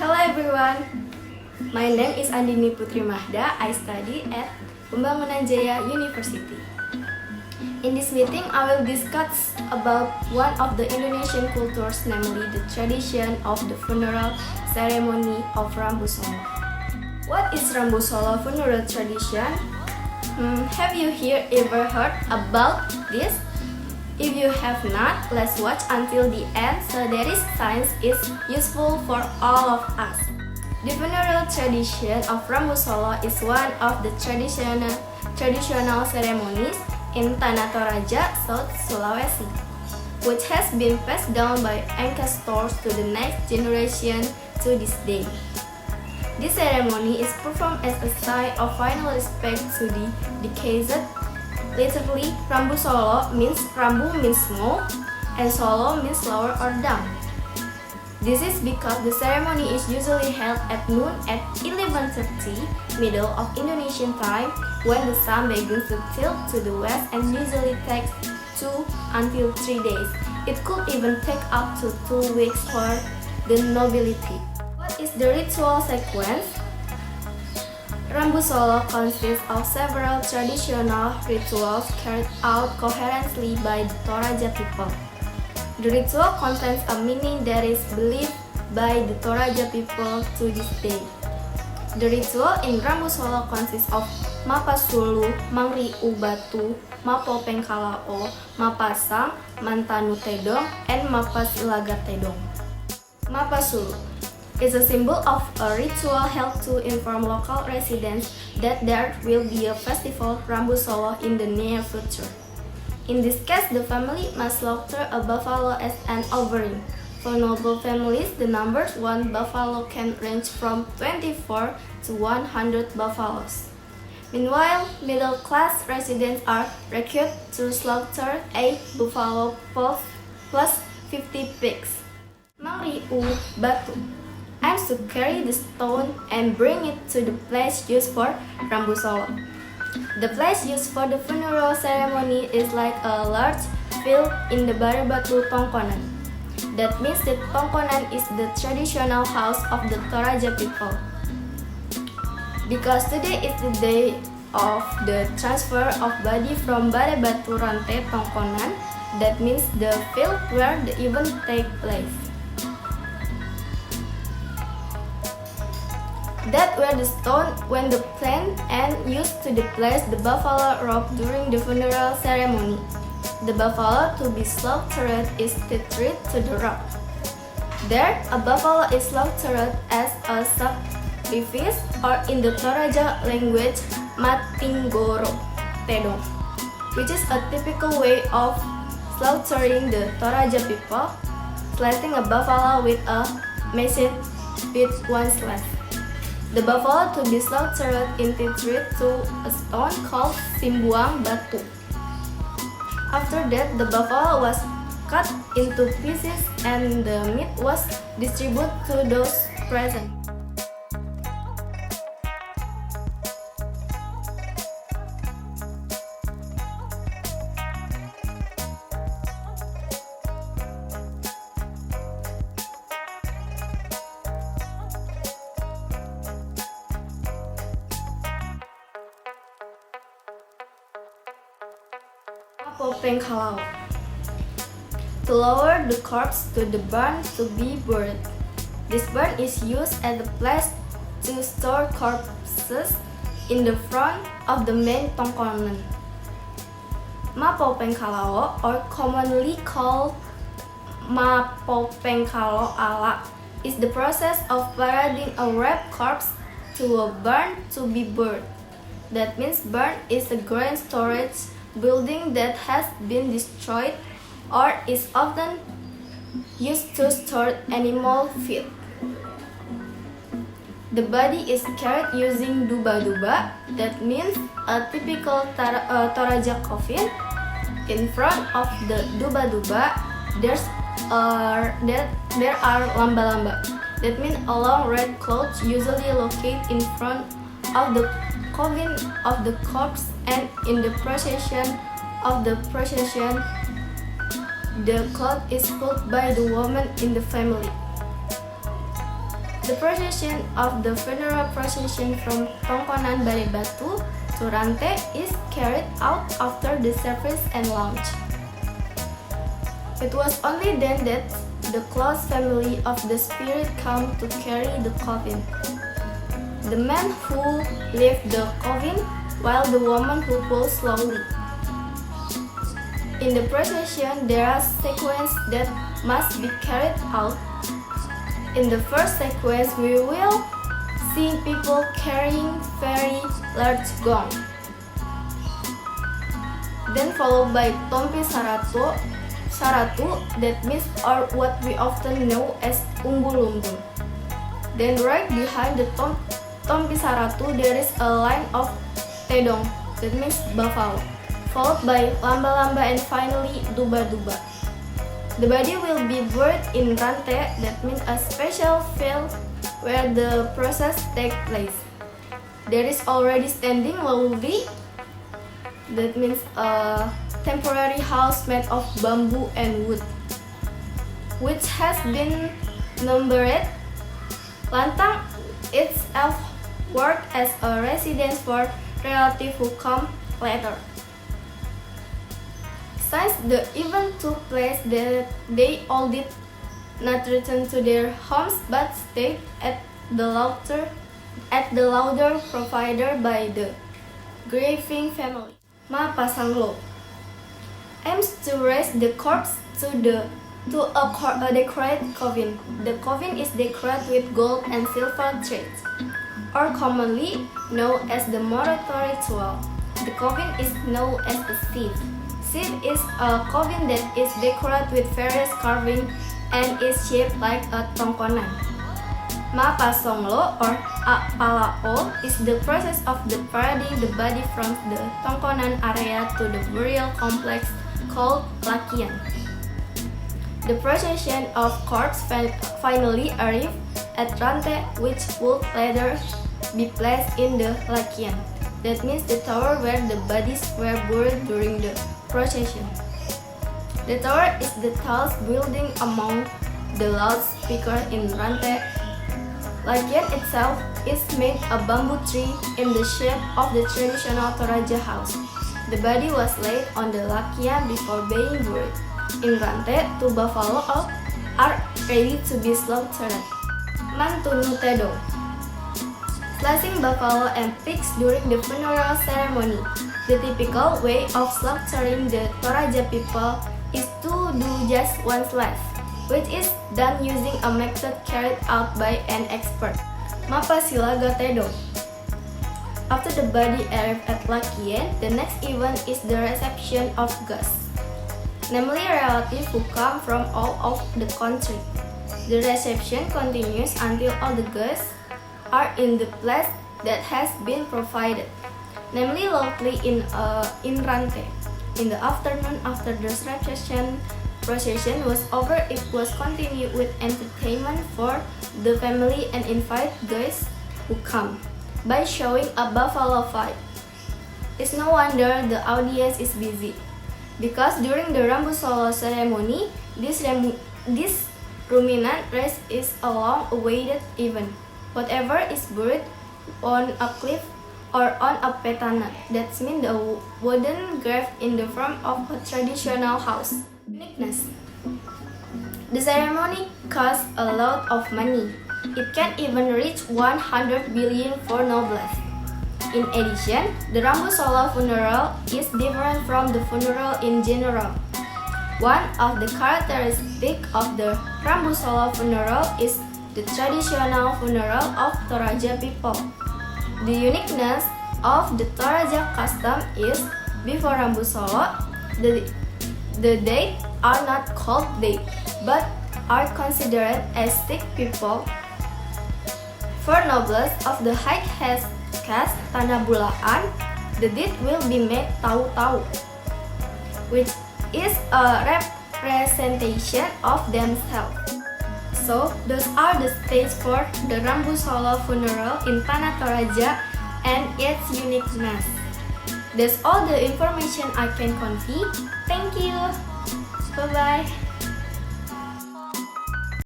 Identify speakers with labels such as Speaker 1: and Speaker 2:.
Speaker 1: Hello everyone, my name is Andini Putri Mahda. I study at Pembangunan Jaya University. In this meeting, I will discuss about one of the Indonesian cultures, namely the tradition of the funeral ceremony of Rambu Solo. What is Rambu Solo funeral tradition? Have you here ever heard about this? If you have not, let's watch until the end so that this science is useful for all of us. The funeral tradition of Rambu Solo is one of the traditional ceremonies in Tanah Toraja, South Sulawesi, which has been passed down by ancestors to the next generation to this day. This ceremony is performed as a sign of final respect to the deceased. Literally, Rambu Solo means Rambu means small and Solo means lower or down. This is because the ceremony is usually held at noon at 11:30 middle of Indonesian time when the sun begins to tilt to the west and usually takes 2 until 3 days. It could even take up to 2 weeks for the nobility. What is the ritual sequence? Rambu Solo consists of several traditional rituals carried out coherently by the Toraja people. The ritual contains a meaning that is believed by the Toraja people to this day. The ritual in Rambu Solo consists of Mapasulu, Mangriu Batu, Mapopeng Kalao, Mapasang, Mantanu Tedong, and Mapasilaga Tedong. Mapasulu is a symbol of a ritual held to inform local residents that there will be a festival Rambu Solo in the near future. In this case, the family must slaughter a buffalo as an offering. For noble families, the numbers one buffalo can range from 24 to 100 buffaloes. Meanwhile, middle-class residents are required to slaughter 8 buffalo plus 50 pigs. Mangriu Batu aims to carry the stone and bring it to the place used for Rambu Solo. The place used for the funeral ceremony is like a large field in the Barebatu Tongkonan. That means that Tongkonan is the traditional house of the Toraja people. Because today is the day of the transfer of body from Barebatu Rante Tongkonan, that means the field where the event takes place. That were the stone when the plant and used to place the buffalo robe during the funeral ceremony. The buffalo to be slaughtered is tethered to the rock. There, a buffalo is slaughtered as a sacrifice, or in the Toraja language, Matinggoro Tedong, which is a typical way of slaughtering the Toraja people, slicing a buffalo with a machete with one slash. The buffalo to be slaughtered is tethered to a stone called Simbuang Batu. After that, the buffalo was cut into pieces and the meat was distributed to those present. Mapopeng Kalao, to lower the corpse to the barn to be buried. This barn is used as a place to store corpses in the front of the main Tongkonan. Mapopeng Kalao, or commonly called Mapopeng Kalao Ala, is the process of parading a wrapped corpse to a barn to be buried. That means barn is a grain storage building that has been destroyed or is often used to store animal feed. The body is carried using duba-duba, that means a typical Toraja coffin. In front of the duba-duba, there are lamba-lamba, that means a long red cloth usually located in front of the coffin of the corpse, and in the procession, the cloth is pulled by the woman in the family. The procession of the funeral procession from Tongkonan Balebatu to Rante is carried out after the service and launch. It was only then that the close family of the spirit come to carry the coffin. The man who lift the coffin, while the woman who pulls slowly. In the procession, there are sequences that must be carried out. In the first sequence, we will see people carrying very large gong. Then followed by Tompi Saratu, that means or what we often know as umbul-umbul. Then right behind the Tompi Saratu, there is a line of Tedong, that means buffalo, followed by lamba-lamba and finally duba-duba. The body will be buried in Rante, that means a special field where the process takes place. There is already standing lowly, that means a temporary house made of bamboo and wood, which has been numbered. Lantang itself worked as a residence for relatives who come later. Since the event took place, they all did not return to their homes but stayed at the lauder provided by the grieving family. Ma Pasanglo aims to raise the corpse to a decorated coffin. The coffin is decorated with gold and silver threads, or commonly known as the moratory ritual. The coffin is known as a sieve. Sieve is a coffin that is decorated with various carving and is shaped like a tongkonan. Ma Pasonglo or Apalao is the process of parading the body from the tongkonan area to the burial complex called Lakian. The procession of corpse finally arrived at Rante, which would later be placed in the Lakian. That means the tower where the bodies were buried during the procession. The tower is the tallest building among the loudspeakers in Rante. Lakian itself is made of bamboo tree in the shape of the traditional Toraja house. The body was laid on the Lakian before being buried. In Rante, two buffalo are ready to be slaughtered. Mantunu Tedong. Slicing buffalo and pigs during the funeral ceremony. The typical way of slaughtering the Toraja people is to do just one slice, which is done using a method carried out by an expert. Mapasilaga Tedong. After the body arrives at Lakian, the next event is the reception of guests, namely relatives who come from all of the country. The reception continues until all the guests are in the place that has been provided, namely locally in Rante. In the afternoon, after the reception procession was over, it was continued with entertainment for the family and invite guests who come by showing a buffalo fight. It's no wonder the audience is busy, because during the Rambu Solo ceremony, this ruminant race is a long-awaited event. Whatever is buried on a cliff or on a petana, that means the wooden grave in the front of a traditional house. Uniqueness. The ceremony costs a lot of money. It can even reach 100 billion for nobles. In addition, the Rambu Solo funeral is different from the funeral in general. One of the characteristics of the Rambu Solo funeral is the traditional funeral of Toraja people. The uniqueness of the Toraja custom is, before Rambu Solo, the dead are not called dead, but are considered as sick people. For nobles of the high caste Tanah Bulaan, the dead will be made tahu-tahu, which is a representation of themselves. So, those are the stages for the Rambu Solo funeral in Tanah Toraja and its uniqueness. That's all the information I can convey. Thank you. Bye-bye.